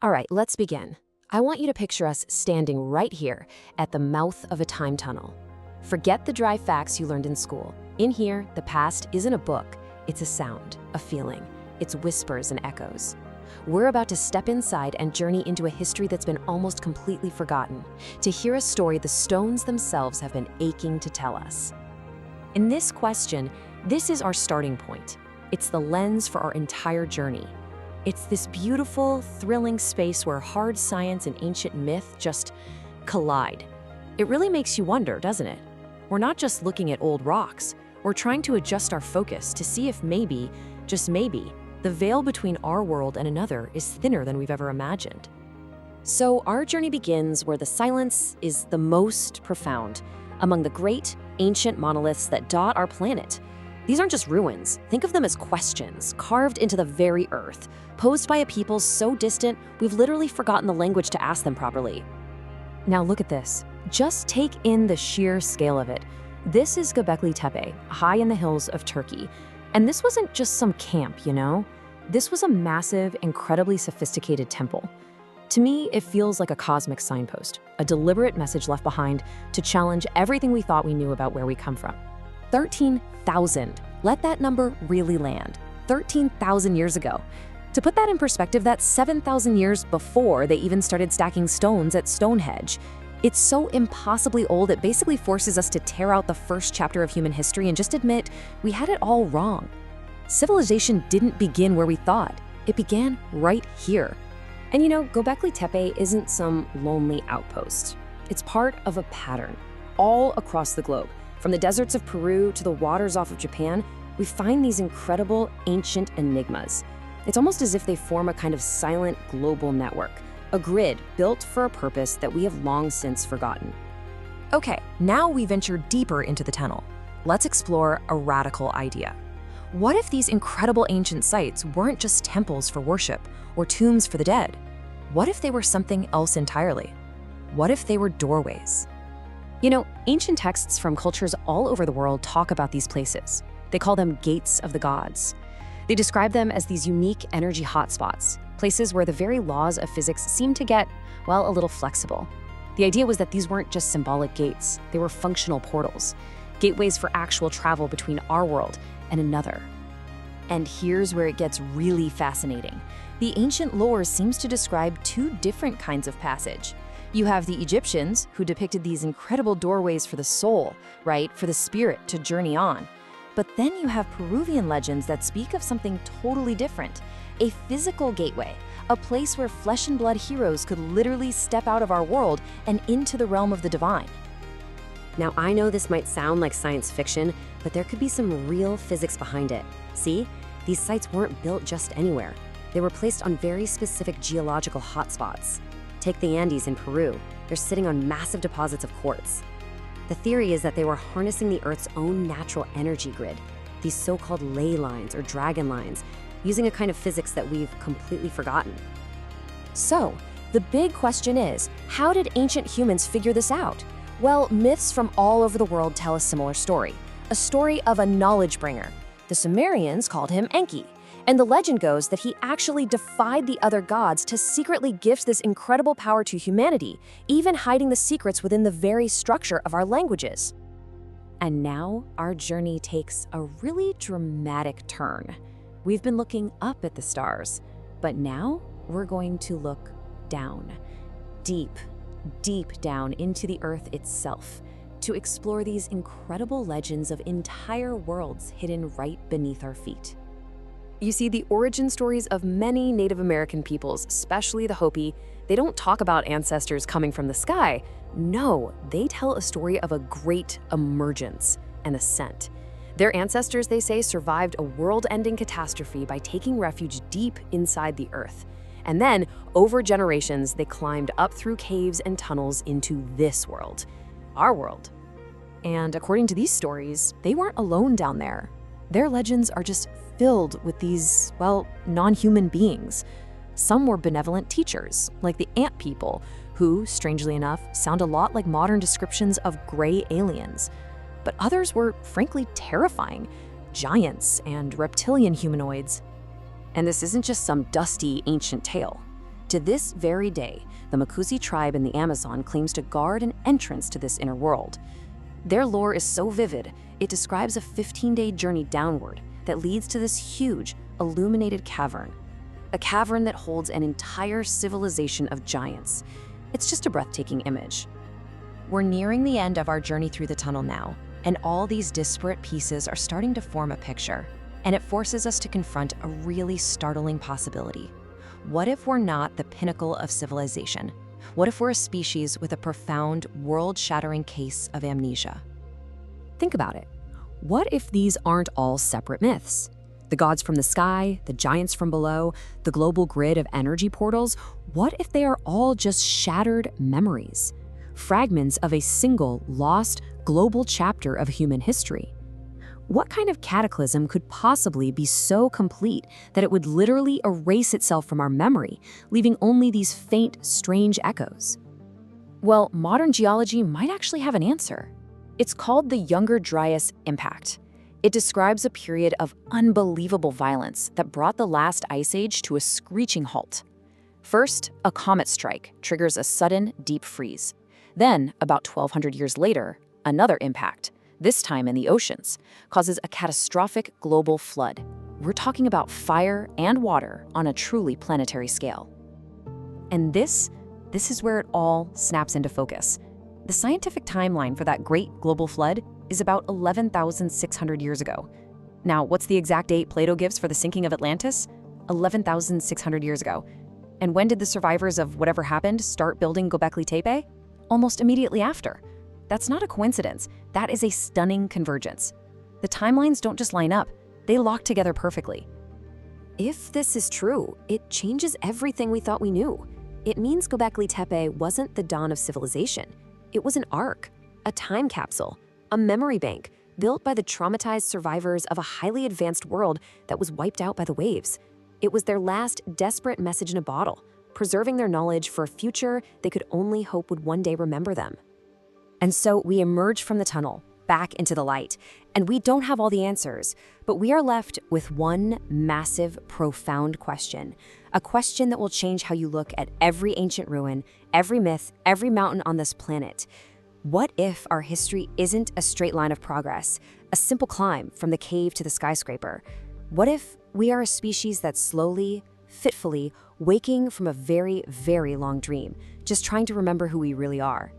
All right, let's begin. I want you to picture us standing right here at the mouth of a time tunnel. Forget the dry facts you learned in school. In here, the past isn't a book, it's a sound, a feeling. It's whispers and echoes. We're about to step inside and journey into a history that's been almost completely forgotten, to hear a story the stones themselves have been aching to tell us. In this question, this is our starting point. It's the lens for our entire journey. It's this beautiful, thrilling space where hard science and ancient myth just collide. It really makes you wonder, doesn't it? We're not just looking at old rocks. We're trying to adjust our focus to see if maybe, just maybe, the veil between our world and another is thinner than we've ever imagined. So our journey begins where the silence is the most profound, among the great, ancient monoliths that dot our planet. These aren't just ruins. Think of them as questions carved into the very earth, posed by a people so distant we've literally forgotten the language to ask them properly. Now look at this. Just take in the sheer scale of it. This is Göbekli Tepe, high in the hills of Turkey. And this wasn't just some camp, you know? This was a massive, incredibly sophisticated temple. To me, it feels like a cosmic signpost, a deliberate message left behind to challenge everything we thought we knew about where we come from. 13,000. Let that number really land. 13,000 years ago. To put that in perspective, that's 7,000 years before they even started stacking stones at Stonehenge. It's so impossibly old it basically forces us to tear out the first chapter of human history and just admit we had it all wrong. Civilization didn't begin where we thought. It began right here. And you know, Göbekli Tepe isn't some lonely outpost. It's part of a pattern all across the globe. From the deserts of Peru to the waters off of Japan, we find these incredible ancient enigmas. It's almost as if they form a kind of silent global network, a grid built for a purpose that we have long since forgotten. Okay, now we venture deeper into the tunnel. Let's explore a radical idea. What if these incredible ancient sites weren't just temples for worship or tombs for the dead? What if they were something else entirely? What if they were doorways? You know, ancient texts from cultures all over the world talk about these places. They call them gates of the gods. They describe them as these unique energy hotspots, places where the very laws of physics seem to get, well, a little flexible. The idea was that these weren't just symbolic gates, they were functional portals, gateways for actual travel between our world and another. And here's where it gets really fascinating. The ancient lore seems to describe two different kinds of passage. You have the Egyptians, who depicted these incredible doorways for the soul, right, for the spirit to journey on. But then you have Peruvian legends that speak of something totally different, a physical gateway, a place where flesh and blood heroes could literally step out of our world and into the realm of the divine. Now, I know this might sound like science fiction, but there could be some real physics behind it. See, these sites weren't built just anywhere. They were placed on very specific geological hotspots. Take the Andes in Peru. They're sitting on massive deposits of quartz. The theory is that they were harnessing the Earth's own natural energy grid, these so-called ley lines or dragon lines, using a kind of physics that we've completely forgotten. So, the big question is, how did ancient humans figure this out? Well, myths from all over the world tell a similar story, a story of a knowledge bringer. The Sumerians called him Enki. And the legend goes that he actually defied the other gods to secretly gift this incredible power to humanity, even hiding the secrets within the very structure of our languages. And now our journey takes a really dramatic turn. We've been looking up at the stars, but now we're going to look down, deep, deep down into the earth itself, to explore these incredible legends of entire worlds hidden right beneath our feet. You see, the origin stories of many Native American peoples, especially the Hopi, they don't talk about ancestors coming from the sky. No, they tell a story of a great emergence and ascent. Their ancestors, they say, survived a world-ending catastrophe by taking refuge deep inside the earth. And then, over generations, they climbed up through caves and tunnels into this world, our world. And according to these stories, they weren't alone down there. Their legends are just filled with these, well, non-human beings. Some were benevolent teachers, like the ant people, who, strangely enough, sound a lot like modern descriptions of gray aliens. But others were, frankly, terrifying, giants and reptilian humanoids. And this isn't just some dusty, ancient tale. To this very day, the Makusi tribe in the Amazon claims to guard an entrance to this inner world. Their lore is so vivid, it describes a 15-day journey downward that leads to this huge, illuminated cavern. A cavern that holds an entire civilization of giants. It's just a breathtaking image. We're nearing the end of our journey through the tunnel now, and all these disparate pieces are starting to form a picture. And it forces us to confront a really startling possibility. What if we're not the pinnacle of civilization? What if we're a species with a profound, world-shattering case of amnesia? Think about it. What if these aren't all separate myths? The gods from the sky, the giants from below, the global grid of energy portals, what if they are all just shattered memories? Fragments of a single, lost, global chapter of human history? What kind of cataclysm could possibly be so complete that it would literally erase itself from our memory, leaving only these faint, strange echoes? Well, modern geology might actually have an answer. It's called the Younger Dryas Impact. It describes a period of unbelievable violence that brought the last ice age to a screeching halt. First, a comet strike triggers a sudden, deep freeze. Then, about 1,200 years later, another impact, this time in the oceans, causes a catastrophic global flood. We're talking about fire and water on a truly planetary scale. And this is where it all snaps into focus. The scientific timeline for that great global flood is about 11,600 years ago. Now, what's the exact date Plato gives for the sinking of Atlantis? 11,600 years ago. And when did the survivors of whatever happened start building Göbekli Tepe? Almost immediately after. That's not a coincidence. That is a stunning convergence. The timelines don't just line up, they lock together perfectly. If this is true, it changes everything we thought we knew. It means Göbekli Tepe wasn't the dawn of civilization. It was an ark, a time capsule, a memory bank built by the traumatized survivors of a highly advanced world that was wiped out by the waves. It was their last desperate message in a bottle, preserving their knowledge for a future they could only hope would one day remember them. And so we emerge from the tunnel, back into the light, and we don't have all the answers, but we are left with one massive, profound question. A question that will change how you look at every ancient ruin, every myth, every mountain on this planet. What if our history isn't a straight line of progress, a simple climb from the cave to the skyscraper? What if we are a species that's slowly, fitfully, waking from a very, very long dream, just trying to remember who we really are?